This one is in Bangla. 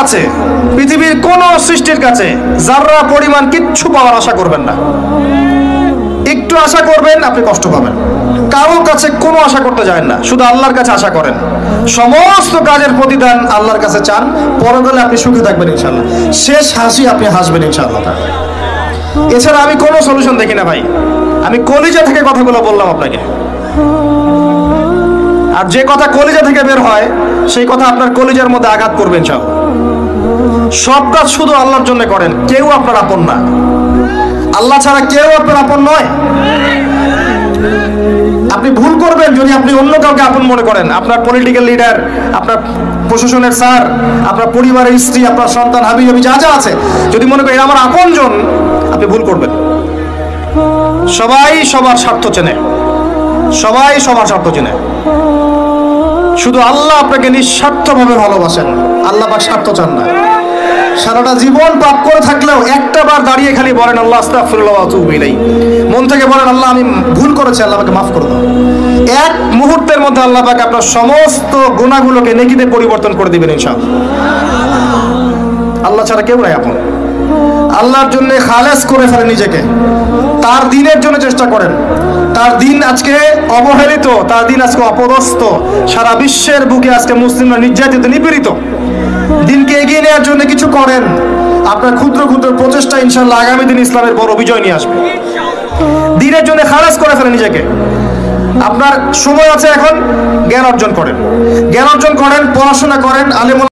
কাছে, পৃথিবীর কোন সৃষ্টির কাছে যাররা পরিমাণ কিচ্ছু পাওয়ার আশা করবেন না। একটু আশা করবেন আপনি কষ্ট পাবেন। কারোর কাছে কোনো আশা করতে যায় না, শুধু আল্লাহর কাছে আশা করেন। সমস্ত কাজের প্রতিদান আল্লাহর কাছে চান, পরকালে আপনি সুখে থাকবেন ইনশাআল্লাহ। শেষ হাসি আপনি হাসবেন ইনশাআল্লাহ। এছাড়া আমি কোনো সলিউশন দেখি না ভাই। আমি কলিজা থেকে কথাগুলো বললাম আপনাকে, আর যে কথা কলিজা থেকে বের হয় সেই কথা আপনার কলিজার মধ্যে আঘাত করবে ইনশাআল্লাহ। সব কাজ শুধু আল্লাহর জন্য করেন, কেউ আপনার আপন না। আল্লাহ ছাড়া কেউ আপনার আপন নয়। আপনি ভুল করবেন যদি আপনি অন্য কাউকে আপন মনে করেন। আপনার পলিটিক্যাল লিডার, আপনার প্রশাসনের স্যার, আপনার পরিবারের স্ত্রী, আপনার সন্তান, হাবি হাবি যা যা আছে, যদি মনে করেন আমার আপনজন, আপনি ভুল করবেন। সবাই সবার স্বার্থ চেনে, সবাই সবার স্বার্থ চেনে। শুধু আল্লাহ আপনাকে নিঃস্বার্থভাবে ভালোবাসেন, আল্লাহ পাক স্বার্থ চান না। সারাটা জীবন পাপ করে থাকলেও একটা বার দাঁড়িয়ে খালি বলেন আল্লাহ আস্তাগফিরুল্লাহ ওয়া আতুবু ইলাইহি, মন থেকে বলেন আল্লাহ আমি ভুল করেছি, আল্লাহ আমাকে মাফ করে দাও। এক মুহূর্তের মধ্যে আল্লাহ পাক আপনার সমস্ত গুনাহগুলোকে নেকিতে পরিবর্তন করে দিবেন ইনশাআল্লাহ। আল্লাহ ছাড়া কেউ নাই আপন। আল্লাহর জন্য খালেস করে ফেলেন নিজেকে, তার দ্বীনের জন্য চেষ্টা করেন। তার দিন আজকে অবহেলিত, তার দিন আজকে অপদস্থ। সারা বিশ্বের বুকে আজকে মুসলিমরা নির্যাতিত, নিপীড়িত। দিনকে এগিয়ে নেওয়ার জন্য কিছু করেন। আপনার ক্ষুদ্র ক্ষুদ্র প্রচেষ্টা ইনশাআল্লাহ আগামী দিন ইসলামের বড় বিজয় নিয়ে আসবে। দিনের জন্য খালেস করে ফেলেন নিজেকে। আপনার সময় আছে এখন, জ্ঞান অর্জন করেন, জ্ঞান অর্জন করেন, পড়াশোনা করেন, আলেম